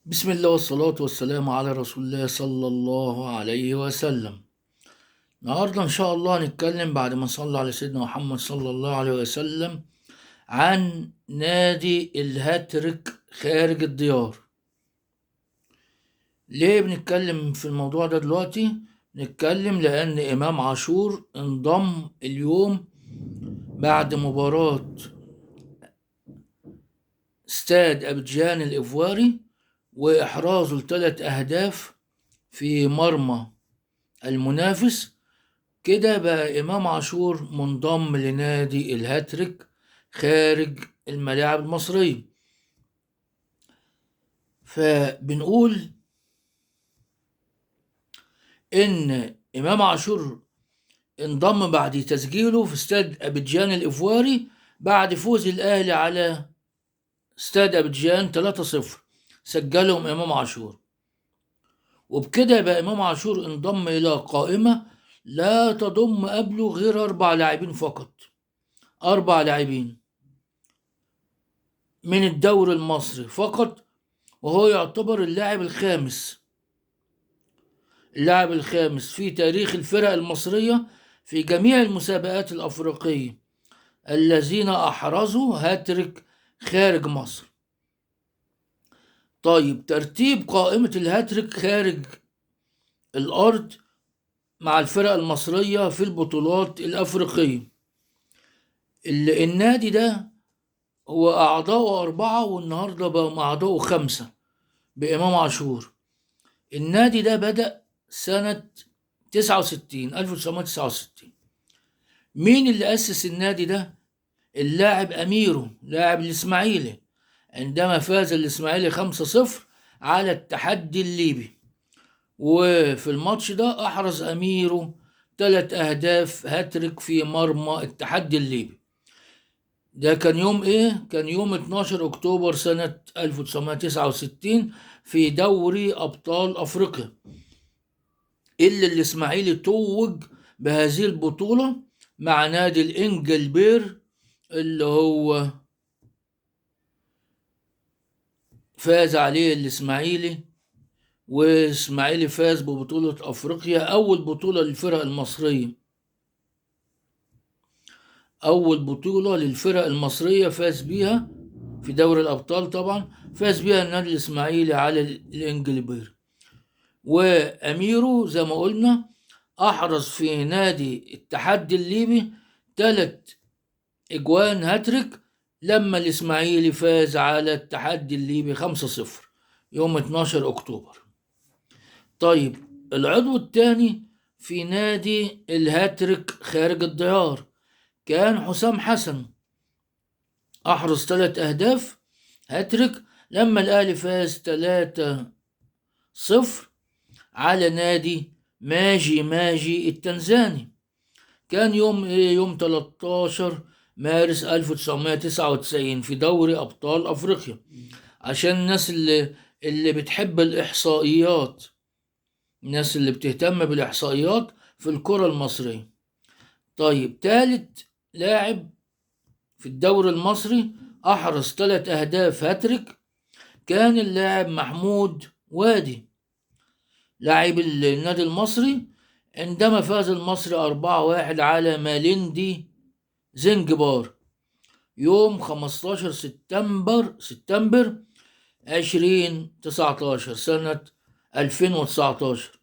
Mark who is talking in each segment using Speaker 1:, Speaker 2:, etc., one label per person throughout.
Speaker 1: بسم الله والصلاة والسلام على رسول الله صلى الله عليه وسلم. النهاردة إن شاء الله هنتكلم بعد ما نصلي على سيدنا محمد صلى الله عليه وسلم عن نادي الهاتريك خارج الديار. ليه بنتكلم في الموضوع ده دلوقتي؟ نتكلم لأن إمام عاشور انضم اليوم بعد مباراة استاد أبيجان الإيفواري وإحرازه ل3 أهداف في مرمى المنافس. كده بقى إمام عاشور منضم لنادي الهاتريك خارج الملاعب المصرية. فبنقول إن إمام عاشور انضم بعد تسجيله في استاد أبيجان الإيفواري بعد فوز الأهلي على استاد أبيجان 3-0، سجلهم إمام عاشور. وبكده بقى إمام عاشور انضم إلى قائمة لا تضم قبله غير 4 لاعبين فقط، 4 لاعبين من الدوري المصري فقط، وهو يعتبر اللاعب الخامس في تاريخ الفرق المصرية في جميع المسابقات الأفريقية الذين أحرزوا هاتريك خارج مصر. طيب، ترتيب قائمة الهاتريك خارج الأرض مع الفرق المصرية في البطولات الأفريقية. النادي ده هو أعضاؤه 4 والنهاردة بقى أعضاؤه 5 بإمام عاشور. النادي ده بدأ سنة 1969. مين اللي أسس النادي ده؟ اللاعب أميرو، لاعب الإسماعيلي، عندما فاز الإسماعيلي 5-0 على التحدي الليبي. وفي الماتش ده أحرز أميرو 3 أهداف هاتريك في مرمى التحدي الليبي. ده كان يوم إيه؟ كان يوم 12 أكتوبر سنة 1969 في دوري أبطال أفريقيا، اللي الإسماعيلي توج بهذه البطولة مع نادي الإنجلبير اللي هو فاز عليه الإسماعيلي. وإسماعيلي فاز ببطولة أفريقيا، أول بطولة للفرق المصرية، أول بطولة للفرق المصرية فاز بيها في دوري الأبطال. طبعا فاز بيها النادي الإسماعيلي على الإنجلبير. وأميرو زي ما قلنا أحرز في نادي التحدي الليبي 3 إجوان هاتريك لما الإسماعيلي فاز على التحدي الليبي 5-0 يوم 12 أكتوبر. طيب، العضو الثاني في نادي الهاتريك خارج الديار كان حسام حسن، أحرز 3 أهداف هاتريك لما الأهلي فاز 3-0 على نادي ماجي التنزاني. كان يوم 13 مارس 1999 في دوري أبطال أفريقيا، عشان الناس اللي بتحب الإحصائيات، الناس اللي بتهتم بالإحصائيات في الكرة المصرية. طيب، ثالث لاعب في الدوري المصري أحرز 3 أهداف هاتريك كان اللاعب محمود وادي، لاعب النادي المصري، عندما فاز المصري 4-1 على ماليندي زنجبار يوم 15 سبتمبر 2019 سنة 2019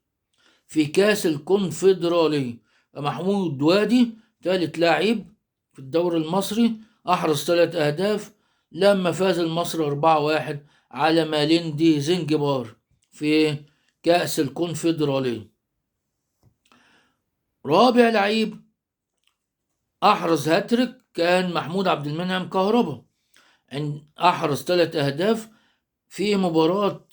Speaker 1: في كأس الكونفدرالية. محمود وادي ثالث لاعب في الدوري المصري أحرز 3 أهداف لما فاز المصري 4-1 على ماليندي زنجبار في كأس الكونفدرالية. رابع لعيب أحرز هاتريك كان محمود عبد المنعم كهربا، أحرز 3 أهداف في مباراة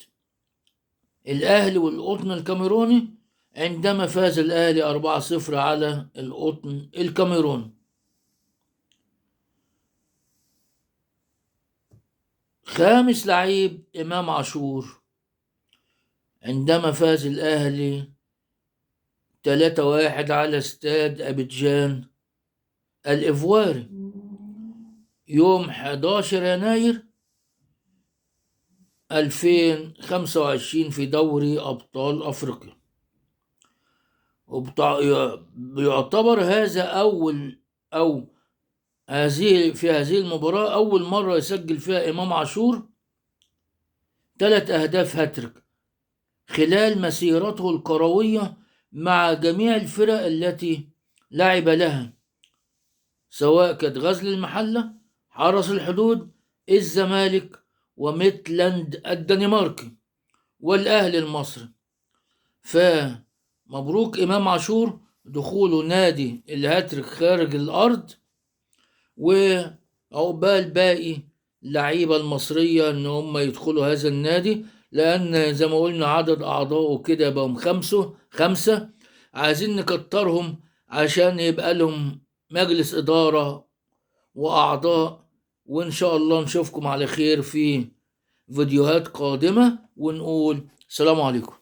Speaker 1: الأهلي والقطن الكاميروني عندما فاز الأهلي 4-0 على القطن الكاميروني. خامس لعيب إمام عاشور، عندما فاز الأهلي 3-1 على استاد أبيجان الإيفواري يوم 11 يناير 2025 في دوري أبطال أفريقيا. يعتبر هذا في هذه المباراة أول مرة يسجل فيها إمام عاشور 3 أهداف هاتريك خلال مسيرته الكروية مع جميع الفرق التي لعب لها، سواء كانت غزل المحلة، حرس الحدود، الزمالك، وميتلاند الدنماركي، والأهلي المصري. فمبروك إمام عاشور دخوله نادي الهاتريك خارج الأرض، وعقبال باقي اللعيبة المصرية إن هم يدخلوا هذا النادي، لأن زي ما قلنا عدد أعضائه كده بقوا 5، عايزين نكترهم عشان يبقى لهم مجلس إدارة وأعضاء. وإن شاء الله نشوفكم على خير في فيديوهات قادمة، ونقول سلام عليكم.